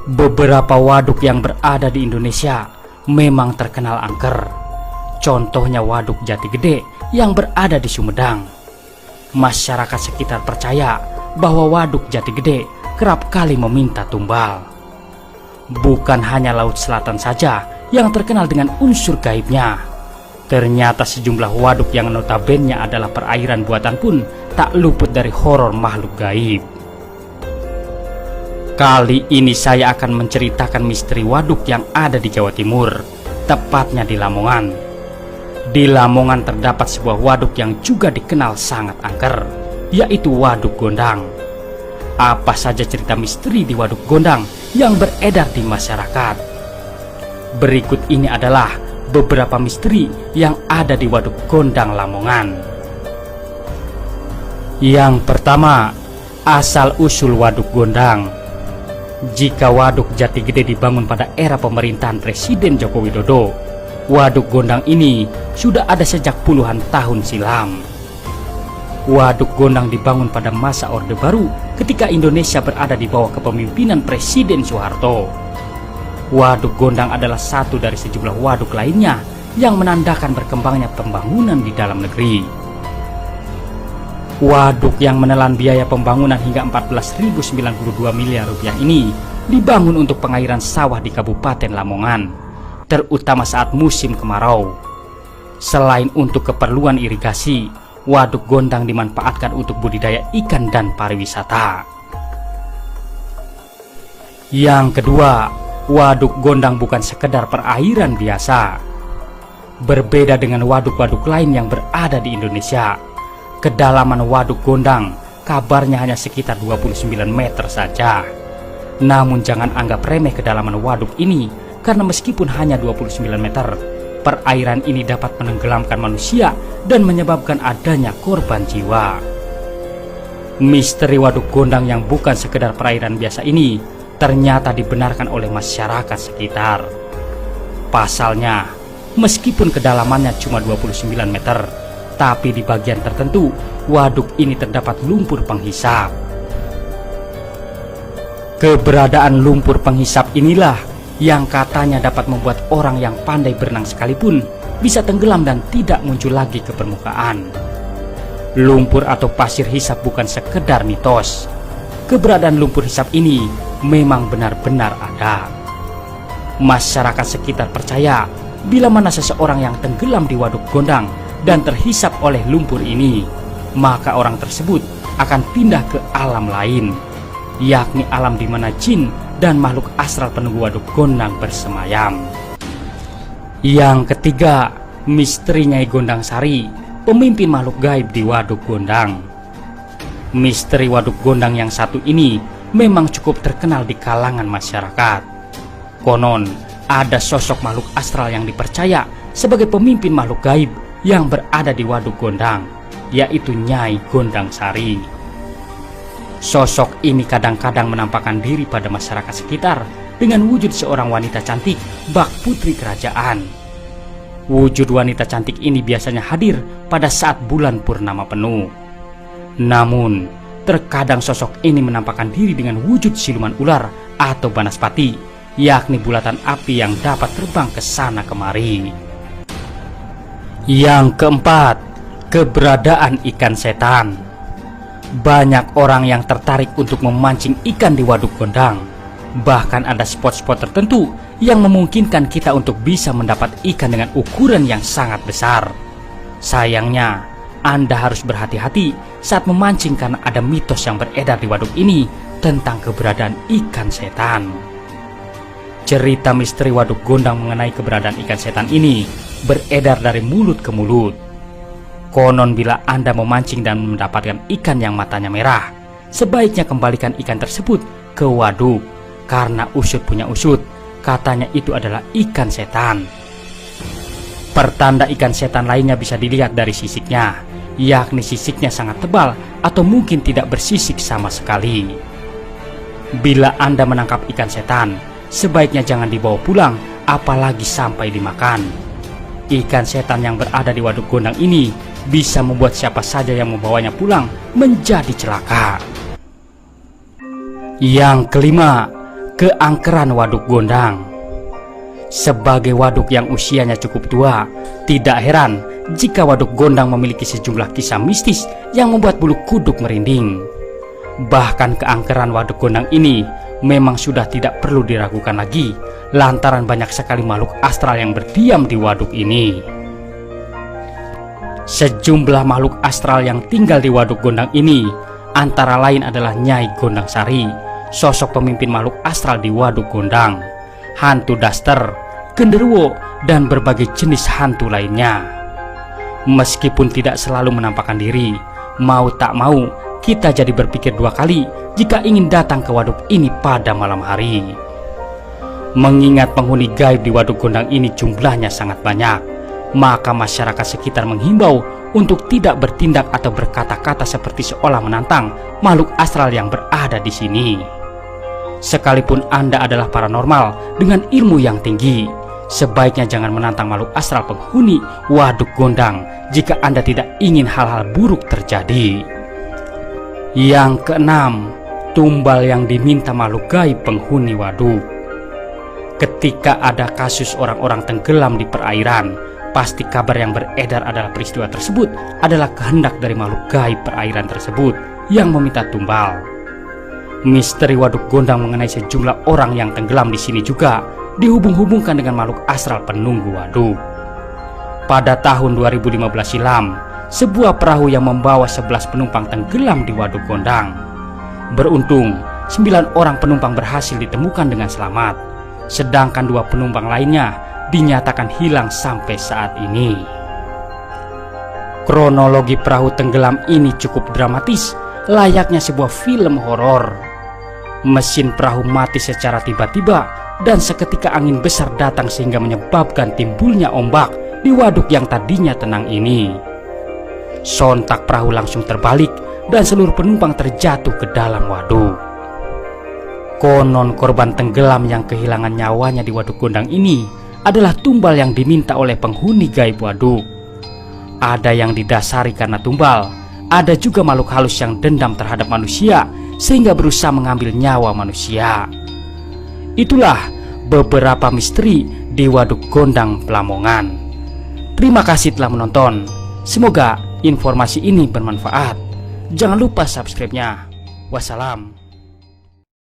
Beberapa waduk yang berada di Indonesia memang terkenal angker. Contohnya Waduk Jati Gede yang berada di Sumedang. Masyarakat sekitar percaya bahwa Waduk Jati Gede kerap kali meminta tumbal. Bukan hanya Laut Selatan saja yang terkenal dengan unsur gaibnya. Ternyata sejumlah waduk yang notabene adalah perairan buatan pun tak luput dari horor makhluk gaib. Kali ini saya akan menceritakan misteri waduk yang ada di Jawa Timur, tepatnya di Lamongan. Di Lamongan terdapat sebuah waduk yang juga dikenal sangat angker, yaitu Waduk Gondang. Apa saja cerita misteri di Waduk Gondang yang beredar di masyarakat? Berikut ini adalah beberapa misteri yang ada di Waduk Gondang Lamongan. Yang pertama, asal-usul Waduk Gondang. Jika Waduk Jati Gede dibangun pada era pemerintahan Presiden Joko Widodo, Waduk Gondang ini sudah ada sejak puluhan tahun silam. Waduk Gondang dibangun pada masa Orde Baru ketika Indonesia berada di bawah kepemimpinan Presiden Soeharto. Waduk Gondang adalah satu dari sejumlah waduk lainnya yang menandakan berkembangnya pembangunan di dalam negeri. Waduk yang menelan biaya pembangunan hingga 14.092 miliar rupiah ini dibangun untuk pengairan sawah di Kabupaten Lamongan, terutama saat musim kemarau. Selain untuk keperluan irigasi, Waduk Gondang dimanfaatkan untuk budidaya ikan dan pariwisata. Yang kedua, Waduk Gondang bukan sekedar perairan biasa. Berbeda dengan waduk-waduk lain yang berada di Indonesia, kedalaman Waduk Gondang kabarnya hanya sekitar 29 meter saja. Namun jangan anggap remeh kedalaman waduk ini, karena meskipun hanya 29 meter, perairan ini dapat menenggelamkan manusia dan menyebabkan adanya korban jiwa. Misteri Waduk Gondang yang bukan sekedar perairan biasa ini ternyata dibenarkan oleh masyarakat sekitar. Pasalnya, meskipun kedalamannya cuma 29 meter, tapi di bagian tertentu waduk ini terdapat lumpur penghisap. Keberadaan lumpur penghisap inilah yang katanya dapat membuat orang yang pandai berenang sekalipun bisa tenggelam dan tidak muncul lagi ke permukaan. Lumpur atau pasir hisap bukan sekedar mitos. Keberadaan lumpur hisap ini memang benar-benar ada. Masyarakat sekitar percaya bila mana seseorang yang tenggelam di Waduk Gondang dan terhisap oleh lumpur ini, maka orang tersebut akan pindah ke alam lain, yakni alam di mana jin dan makhluk astral penunggu Waduk Gondang bersemayam. Yang ketiga, misteri Nyai Gondang Sari, pemimpin makhluk gaib di Waduk Gondang. Misteri Waduk Gondang yang satu ini memang cukup terkenal di kalangan masyarakat. Konon, ada sosok makhluk astral yang dipercaya sebagai pemimpin makhluk gaib yang berada di Waduk Gondang, yaitu Nyai Gondang Sari. Sosok ini kadang-kadang menampakkan diri pada masyarakat sekitar dengan wujud seorang wanita cantik, bak putri kerajaan. Wujud wanita cantik ini biasanya hadir pada saat bulan purnama penuh. Namun, terkadang sosok ini menampakkan diri dengan wujud siluman ular atau banaspati, yakni bulatan api yang dapat terbang ke sana kemari. Yang keempat, keberadaan ikan setan. Banyak orang yang tertarik untuk memancing ikan di Waduk Gondang. Bahkan ada spot-spot tertentu yang memungkinkan kita untuk bisa mendapat ikan dengan ukuran yang sangat besar. Sayangnya, Anda harus berhati-hati saat memancing karena ada mitos yang beredar di waduk ini tentang keberadaan ikan setan. Cerita misteri Waduk Gondang mengenai keberadaan ikan setan ini beredar dari mulut ke mulut. Konon bila Anda memancing dan mendapatkan ikan yang matanya merah, sebaiknya kembalikan ikan tersebut ke waduk, karena usut punya usut, katanya itu adalah ikan setan. Pertanda ikan setan lainnya bisa dilihat dari sisiknya, yakni sisiknya sangat tebal atau mungkin tidak bersisik sama sekali. Bila Anda menangkap ikan setan, sebaiknya jangan dibawa pulang, apalagi sampai dimakan. Ikan setan yang berada di Waduk Gondang ini bisa membuat siapa saja yang membawanya pulang menjadi celaka. Yang kelima, Keangkeran Waduk Gondang. Sebagai waduk yang usianya cukup tua, tidak heran jika Waduk Gondang memiliki sejumlah kisah mistis yang membuat bulu kuduk merinding. Bahkan keangkeran Waduk Gondang ini memang sudah tidak perlu diragukan lagi, lantaran banyak sekali makhluk astral yang berdiam di waduk ini. Sejumlah makhluk astral yang tinggal di Waduk Gondang ini antara lain adalah Nyai Gondang Sari, sosok pemimpin makhluk astral di Waduk Gondang, hantu daster, genderuwo, dan berbagai jenis hantu lainnya. Meskipun tidak selalu menampakkan diri, mau tak mau kita jadi berpikir dua kali jika ingin datang ke waduk ini pada malam hari. Mengingat penghuni gaib di Waduk Gondang ini jumlahnya sangat banyak, maka masyarakat sekitar menghimbau untuk tidak bertindak atau berkata-kata seperti seolah menantang makhluk astral yang berada di sini. Sekalipun Anda adalah paranormal dengan ilmu yang tinggi, sebaiknya jangan menantang makhluk astral penghuni Waduk Gondang jika Anda tidak ingin hal-hal buruk terjadi. Yang keenam, tumbal yang diminta makhluk gaib penghuni waduk. Ketika ada kasus orang-orang tenggelam di perairan, pasti kabar yang beredar adalah peristiwa tersebut adalah kehendak dari makhluk gaib perairan tersebut yang meminta tumbal. Misteri Waduk Gondang mengenai sejumlah orang yang tenggelam di sini juga dihubung-hubungkan dengan makhluk astral penunggu waduk. Pada tahun 2015 silam, sebuah perahu yang membawa 11 penumpang tenggelam di Waduk Gondang. Beruntung, 9 orang penumpang berhasil ditemukan dengan selamat, sedangkan 2 penumpang lainnya dinyatakan hilang sampai saat ini. Kronologi perahu tenggelam ini cukup dramatis, layaknya sebuah film horor. Mesin perahu mati secara tiba-tiba dan seketika angin besar datang sehingga menyebabkan timbulnya ombak di waduk yang tadinya tenang ini. Sontak perahu langsung terbalik dan seluruh penumpang terjatuh ke dalam waduk. Konon korban tenggelam yang kehilangan nyawanya di Waduk Gondang ini adalah tumbal yang diminta oleh penghuni gaib waduk. Ada yang didasari karena tumbal, ada juga makhluk halus yang dendam terhadap manusia sehingga berusaha mengambil nyawa manusia. Itulah beberapa misteri di Waduk Gondang Lamongan. Terima kasih telah menonton. Semoga informasi ini bermanfaat. Jangan lupa subscribe-nya. Wassalam.